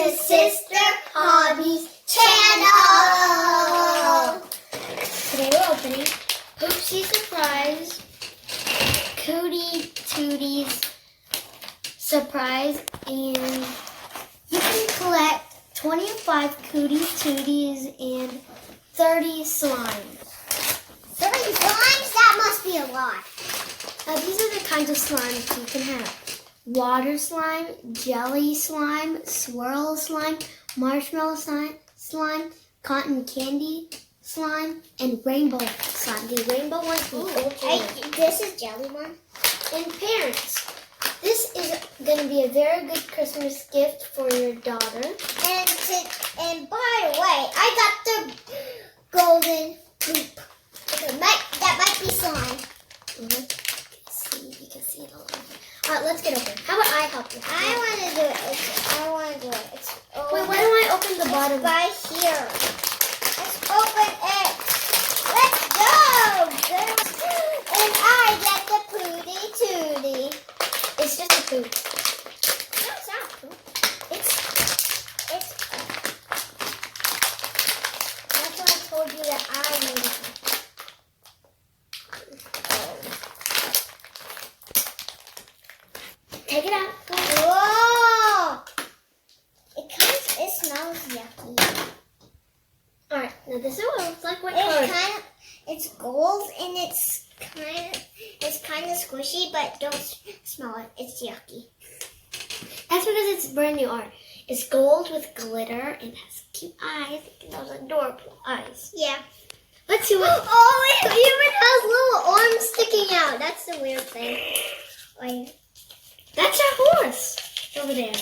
to Sister Hobbies channel. Today we're opening Poopsie Surprise Cutie Tooties Surprise, and you can collect 25 Cutie Tooties and 30 slimes. 30 slimes? That must be a lot. These are the kinds of slimes you can have. Water slime, jelly slime, swirl slime, marshmallow slime, cotton candy slime, and rainbow slime. The rainbow one's the ultra. This is jelly one. And parents, this is going to be a very good Christmas gift for your daughter. And by the way, I got the golden poop. That might be slime. You can see it all. All right, let's get open. How about I help you? I want to do it. Wait, why don't I open the bottom? Right here. Let's open it. Let's go. And I get the Pootie Tootie. It's just a poop. No, it's not poop. It's. That's why I told you that I needed it. Take it out. Whoa! It smells yucky. All right, now this is what it looks like. What color? It's gold and it's kind of squishy, but don't smell it. It's yucky. That's because it's brand new art. It's gold with glitter and has cute eyes. Those adorable eyes. Yeah. Let's see what. Oh, it even has little arms sticking out. That's the weird thing. Like. That's our horse over there.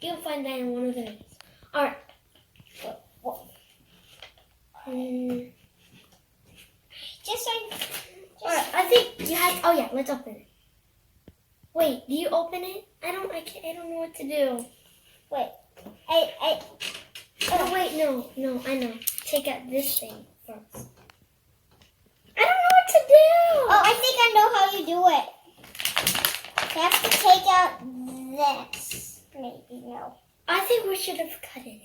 You'll find that in one of those. All right. All right. I think you have. Oh yeah. Let's open it. Wait. Do you open it? I don't know what to do. Wait. Oh wait. No. I know. Take out this thing first. I don't know what to do. Oh, I think I know how you do it. You have to take out this. Maybe, no. I think we should have cut it.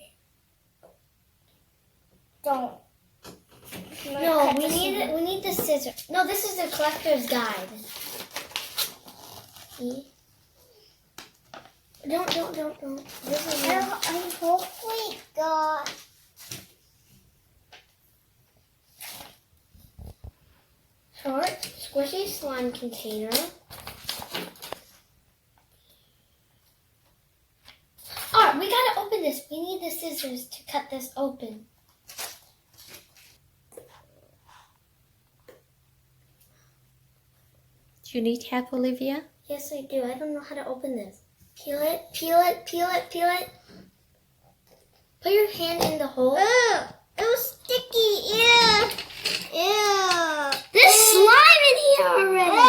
Don't. No, we need the scissors. No, this is the collector's guide. See? Don't. This is I hopefully got. short, squishy slime container. Alright, we gotta open this. We need the scissors to cut this open. Do you need help, Olivia? Yes, I do. I don't know how to open this. Peel it. Put your hand in the hole. Ugh, it was sticky. Ew. There's slime in here already.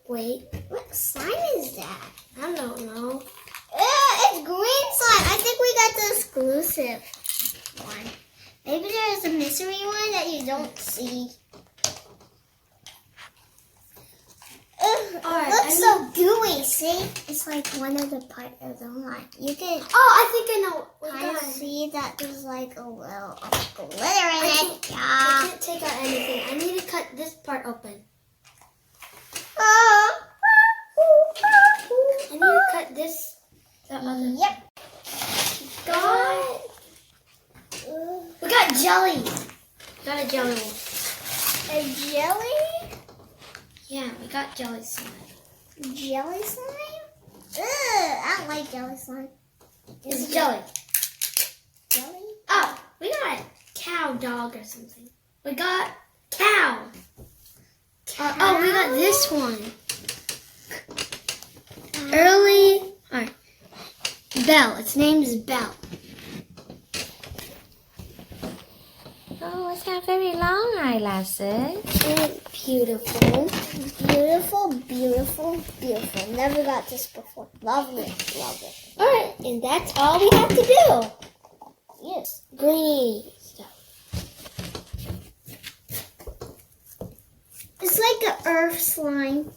Wait. What slime is that? I don't know. It's green slime. I think we got the exclusive one. Maybe there's a mystery one that you don't see. It looks so gooey, see? It's like one of the parts of the line. You can I think I know. kind of see that there's like a little glitter in I it. can't take out anything. I need to cut this part open. I need to cut this. Yep. We got jelly. Got a jelly one. A jelly? Yeah, we got jelly slime. Jelly slime? Ugh, I don't like jelly slime. It's jelly. Jelly? Oh, we got a cow dog or something. We got cow. Oh, we got this one. Early. All right. Belle. Its name is Belle. Oh, it's got very long eyelashes. Beautiful. Beautiful. Never got this before. Love it. All right, and that's all we have to do. Yes. Greeny stuff. It's like an earth slime.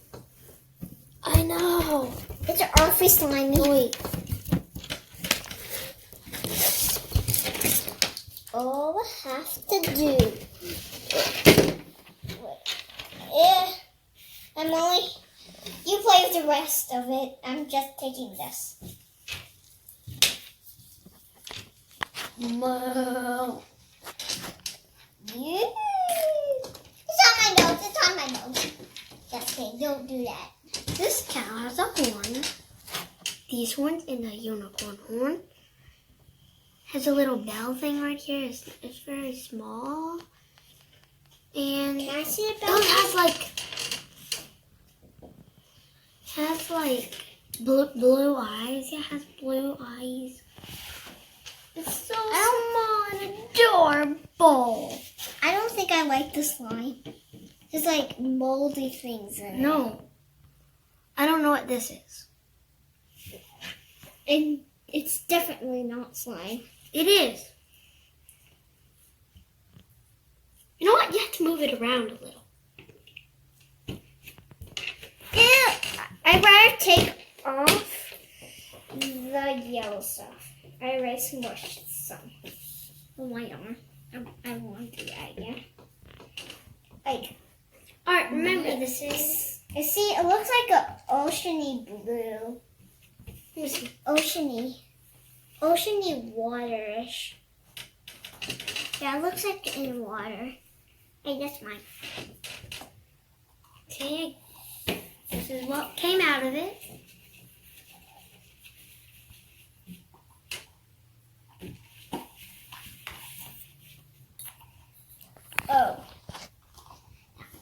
I I know. It's an earthy slimy. Wait. All I have to do. You play with the rest of it. I'm just taking this. Whoa. Yeah. It's on my nose. It's on my nose. Just kidding. Don't do that. This cow has a horn. These horns and a unicorn horn. Has a little bell thing right here. It's very small. And Can I see it? has like blue eyes. It has blue eyes. It's so small and adorable. I don't think I like the slime. There's like moldy things in it. No. I don't know what this is. And it's definitely not slime. It is. You know what? You have to move it around a little. Yeah, I'd rather take off the yellow stuff. I already smushed some on my arm. I want to do that again. Like, Alright, remember this is... I see, it looks like an oceany blue. Let me see. Oceany waterish. Yeah, it looks like in water. Hey, that's mine. Okay. This is what came out of it. Oh.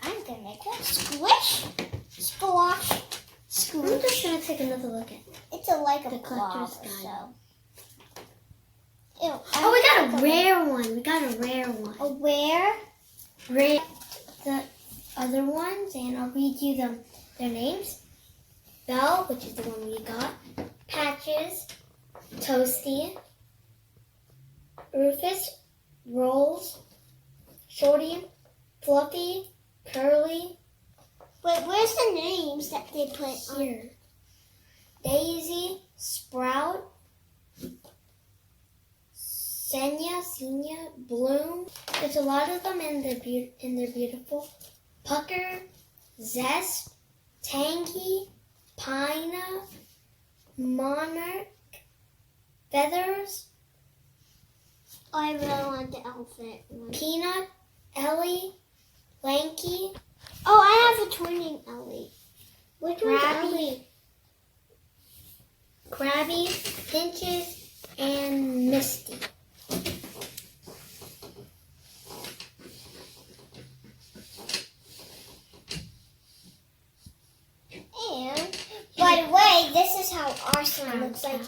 I'm gonna make a squish, splosh, I'm squish. just going to take another look at it. It's like a The blob or collector's guide. so. Ew, Oh, we got a rare one. We got a rare one. A where? Rare. The other ones, and I'll read you their names. Belle, which is the one we got. Patches. Toasty. Rufus. Rolls. Shorty. Fluffy. Curly. Wait, where's the names that they put on? Here. Daisy. Sprout. Senya, Bloom. There's a lot of them and they're beautiful. Pucker, Zest, Tangy, Pina, Monarch, Feathers, I really want the elephant one. Peanut, Ellie, Lanky, Oh, I have a twinning Ellie. Which one's Ellie? Krabby, Pinches, and Misty. And, by the way, this is how our slime looks like.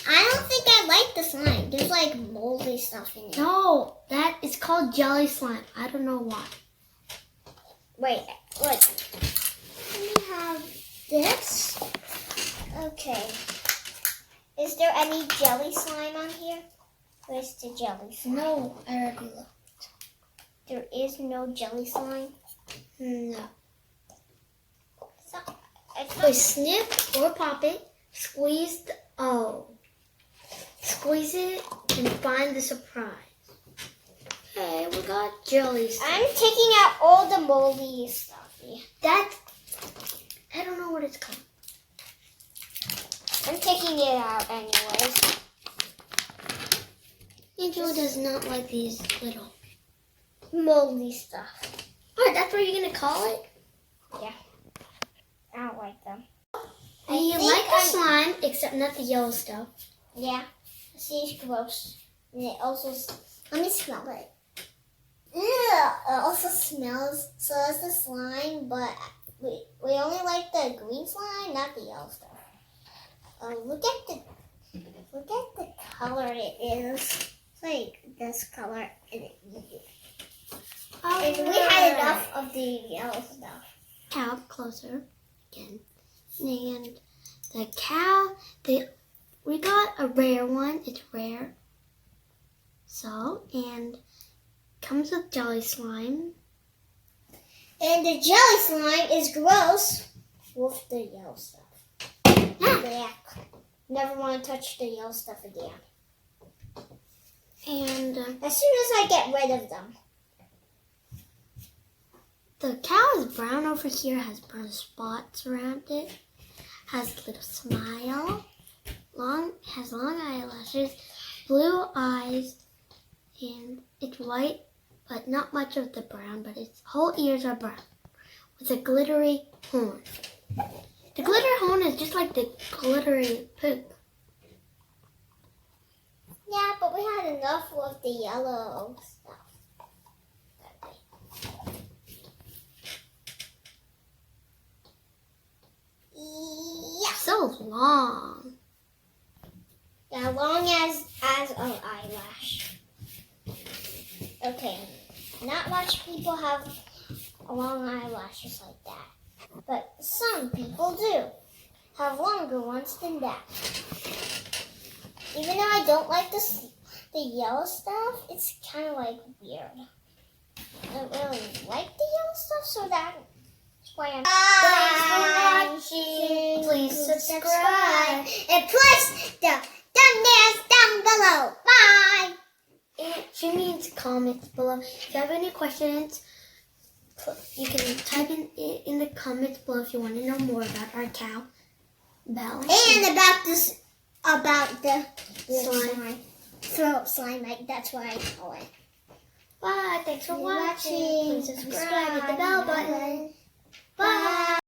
I don't think I like the slime. There's like moldy stuff in it. No, that is called jelly slime. I don't know why. Wait, look. We have this. Okay. Is there any jelly slime on here? Where's the jelly slime? No, I already looked. There is no jelly slime. No. It's We snip or pop it, squeeze it and find the surprise. Okay, we got jelly stuff. I'm taking out all the moldy stuff here. I don't know what it's called. I'm taking it out anyways. Angela does not like these little. Moldy stuff. Alright, that's what you're gonna call it? Yeah. I don't like them. You think like the slime, except not the yellow stuff. Yeah. See, it's gross. And it also, let me smell it. Ew, it also smells, so does the slime, but we only like the green slime, not the yellow stuff. Look at the color it is. It's like this color. And we had enough of the yellow stuff. Cow closer again. And the cow, we got a rare one. It's rare. So, and comes with jelly slime. And the jelly slime is gross. with the yellow stuff. Yeah. Never want to touch the yellow stuff again. And As soon as I get rid of them. the cow is brown over here, has brown spots around it, has a little smile, has long eyelashes, blue eyes, and it's white, but not much of the brown, but its whole ears are brown, with a glittery horn. The glitter horn is just like the glittery poop. Yeah, but we had enough with the yellow stuff. Yeah. So long. Yeah, long as an eyelash. Okay, not much people have long eyelashes like that. But some people do have longer ones than that. Even though I don't like the yellow stuff, it's kind of like weird. I don't really like the yellow stuff, so that's why I'm... Thanks for watching. Please subscribe. And press the thumbnails down below. Bye! And she means comments below. If you have any questions, you can type in the comments below if you want to know more about our cow, Belle. And about the Slime. Throw up slime, like that's what I call it. Bye. Thanks for watching. Please subscribe. Hit the bell button. Bye.